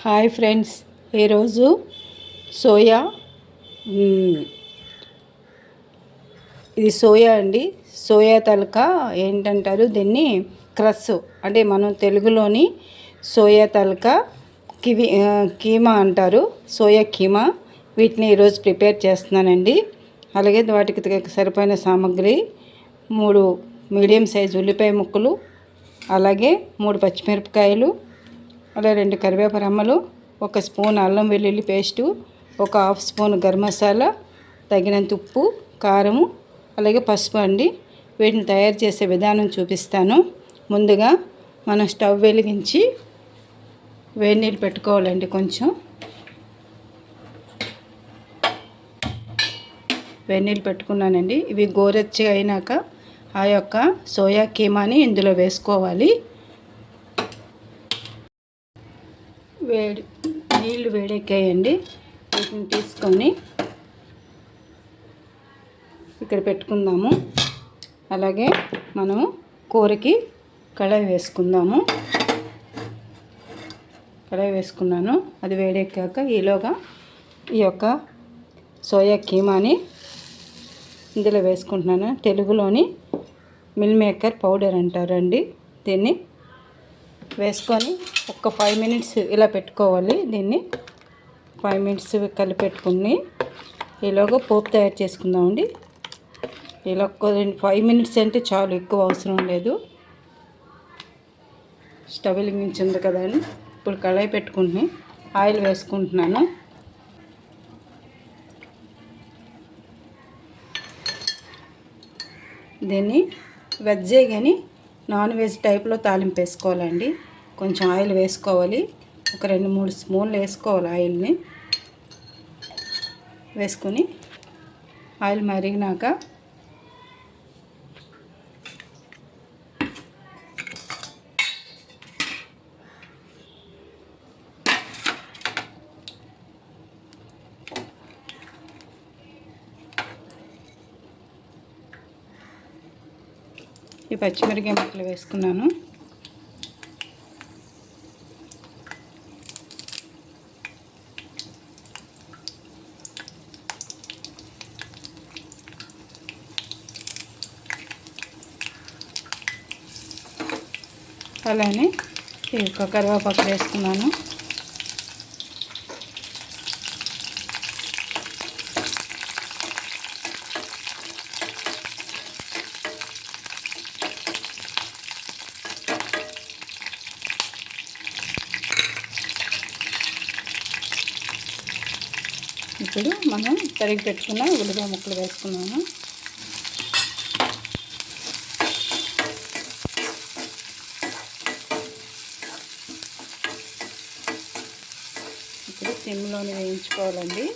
Hi friends, ఈరోజు soya ఇది soya అండి. సోయా తలక ఏంటంటారు దీన్ని, క్రస్ అంటే మనం తెలుగులోని సోయా తలక కీమా అంటారు, సోయా కీమా. వీటిని ఈరోజు ప్రిపేర్ చేస్తున్నానండి. అలాగే వాటికి సరిపోయిన సామాగ్రి 3 మీడియం సైజు ఉల్లిపాయ ముక్కలు, అలాగే 3 పచ్చిమిరపకాయలు, అలా 2 కరివేప రెమ్మలు, 1 స్పూన్ అల్లం వెల్లుల్లి paste, 1 half spoon garam masala, తగినంత ఉప్పు, కారము, అలాగే పసుపు అండి. వీటిని తయారు చేసే విధానం చూపిస్తాను. ముందుగా మనం స్టవ్ వెలిగించి వేడి నీళ్ళు పెట్టుకోవాలండి. కొంచెం వేడి నీళ్ళు పెట్టుకున్నానండి. ఇవి గోరెచ్చగా అయినాక ఆ యొక్క సోయా కీమాని ఇందులో వేసుకోవాలి. నీళ్ళు వేడెక్కాయండి. వీటిని తీసుకొని ఇక్కడ పెట్టుకుందాము. అలాగే మనము కూరకి కడాయి వేసుకుందాము. కడాయి వేసుకున్నాను, అది వేడెక్కాక ఈలోగా ఈ యొక్క సోయా కీమాని ఇందులో వేసుకుంటున్నాను. తెలుగులోని మిల్ మేకర్ పౌడర్ అంటారండి దీన్ని. వేసుకొని ఒక 5 మినిట్స్ ఇలా పెట్టుకోవాలి. దీన్ని 5 మినిట్స్ కలిపెట్టుకుని ఈలోగా పోపు తయారు చేసుకుందామండి. ఇలా 5 మినిట్స్ అంటే చాలు, ఎక్కువ అవసరం లేదు. స్టవ్ వెలిగించింది కదా అని ఇప్పుడు కడాయి పెట్టుకుని ఆయిల్ వేసుకుంటున్నాను. దీన్ని వెజ్జే కానీ నాన్ వెజ్ టైప్లో తాలింపు వేసుకోవాలండి. కొంచెం ఆయిల్ వేసుకోవాలి. ఒక 2-3 స్పూన్లు వేసుకోవాలి. ఆయిల్ని వేసుకొని ఆయిల్ మరిగినాక ఈ పచ్చిమిరపకాయ ముక్కలు వేసుకున్నాను. అలానే ఈ కరివేపాకు వేసుకున్నాను. ఇప్పుడు మనం తరిగి పెట్టుకున్న ఉల్లిపాయ ముక్కలు వేసుకున్నాము. ఇప్పుడు సిమ్లోని వేయించుకోవాలండి.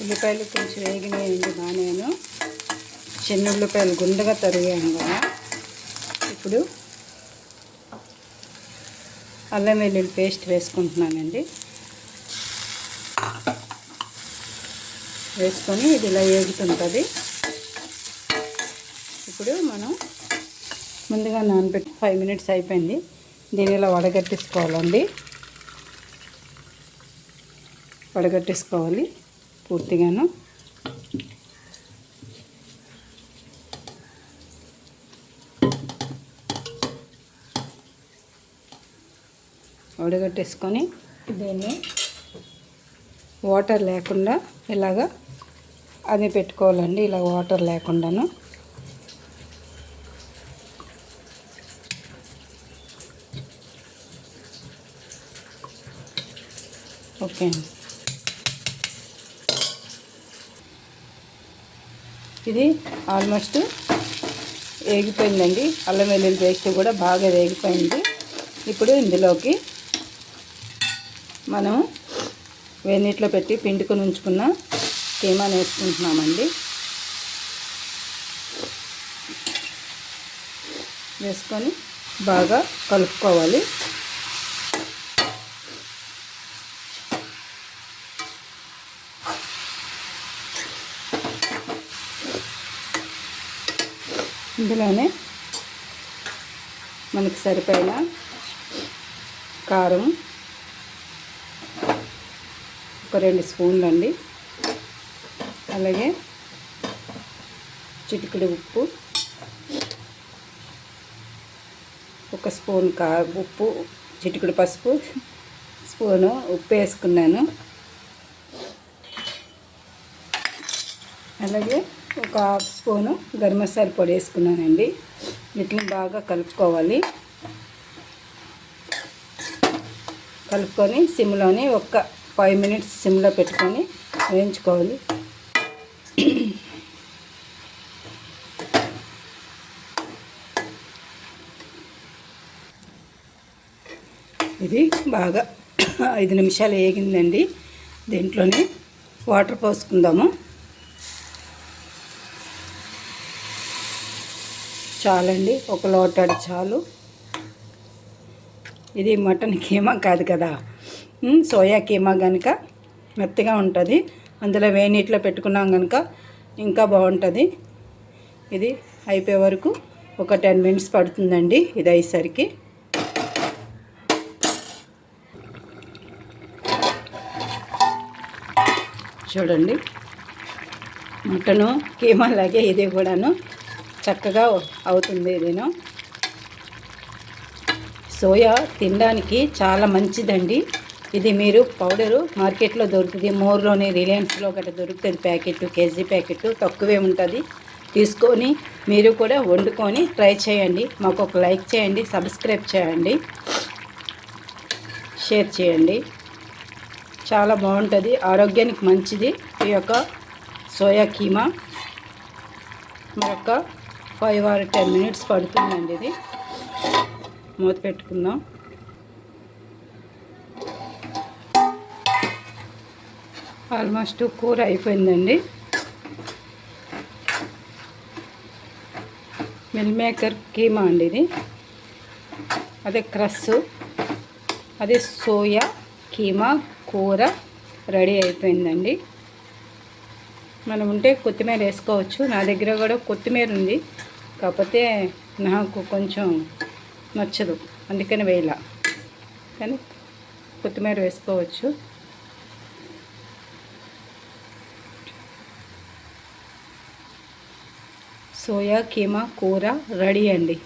ఉల్లిపాయలు కొంచెం వేగినాయండి బాగానేను. చిన్న ఉల్లిపాయలు గుండగా తరిగాను కదా. ఇప్పుడు అల్లం వెల్లుల్లి పేస్ట్ వేసుకుంటున్నానండి. వేసుకొని ఇది ఇలా వేగుతుంటుంది. ఇప్పుడు మనం ముందుగా నానబెట్టి 5 మినిట్స్ అయిపోయింది. దీన్ని ఇలా వడగట్టేసుకోవాలండి. వడగట్టేసుకోవాలి పూర్తిగాను. వడగట్టేసుకొని దీన్ని వాటర్ లేకుండా ఇలాగా అది పెట్టుకోవాలండి. ఇలా వాటర్ లేకుండాను. ఓకే, ఇది ఆల్మోస్ట్ వేగిపోయిందండి. అల్లం వెల్లుల్లి పేస్ట్ కూడా బాగా వేగిపోయింది. ఇప్పుడు ఇందులోకి మనం వేడినీటిలో పెట్టి పిండుకొని ఉంచుకున్న కీమాని వేసుకుంటున్నామండి. వేసుకొని బాగా కలుపుకోవాలి. ఇందులోనే మనకి సరిపోయిన కారం ఒక 2 స్పూన్లు అండి, అలాగే చిటికెడు ఉప్పు, ఒక స్పూన్ ఉప్పు, చిటికెడు పసుపు, స్పూను ఉప్పు వేసుకున్నాను. అలాగే ఒక హాఫ్ స్పూను గరం మసాలా పొడి వేసుకున్నానండి. వీటిని బాగా కలుపుకోవాలి. కలుపుకొని సిమ్లోని ఒక 5 మినిట్స్ సిమ్లో పెట్టుకొని వేయించుకోవాలి. ఇది బాగా 5 నిమిషాలు వేగిందండి. దీంట్లోనే వాటర్ పోసుకుందాము. చాలండి, ఒక లోటాడు చాలు. ఇది మటన్ కీమా కాదు కదా, సోయా కీమా కనుక మెత్తగా ఉంటుంది. అందులో వేడి నీటిలో పెట్టుకున్నాం కనుక ఇంకా బాగుంటుంది. ఇది అయిపోయే వరకు ఒక 10 మినిట్స్ పడుతుందండి. ఇది అయ్యేసరికి చూడండి, మటను కీమా లాగే ఇది కూడాను చక్కగా అవుతుంది. ఇదేను సోయా తినడానికి చాలా మంచిదండి. ఇది మీరు పౌడరు మార్కెట్లో దొరుకుతుంది. మోర్లోని రిలయన్స్లో గట్రా దొరుకుతుంది. ప్యాకెట్, కేజీ ప్యాకెట్ తక్కువే ఉంటుంది. తీసుకొని మీరు కూడా వండుకొని ట్రై చేయండి. మాకు ఒక లైక్ చేయండి, సబ్స్క్రైబ్ చేయండి, షేర్ చేయండి. చాలా బాగుంటుంది, ఆరోగ్యానికి మంచిది ఈ యొక్క సోయా కీమా. మరొక 5 or 10 మినిట్స్ పడుతుందండి. ఇది మూత పెట్టుకుందాం. ఆల్మోస్ట్ కూర అయిపోయిందండి. మిల్ మేకర్ కీమా అండి ఇది. అదే క్రస్, అదే సోయా కీమా కూర రెడీ అయిపోయిందండి. మనం ఉంటే కొత్తిమీర వేసుకోవచ్చు. నా దగ్గర కూడా కొత్తిమీర ఉంది, కాకపోతే నాకు కొంచెం నచ్చదు, అందుకని వేయాల. కానీ కొత్తిమీర వేసుకోవచ్చు. సోయా కీమా కూర రెడీ అండి.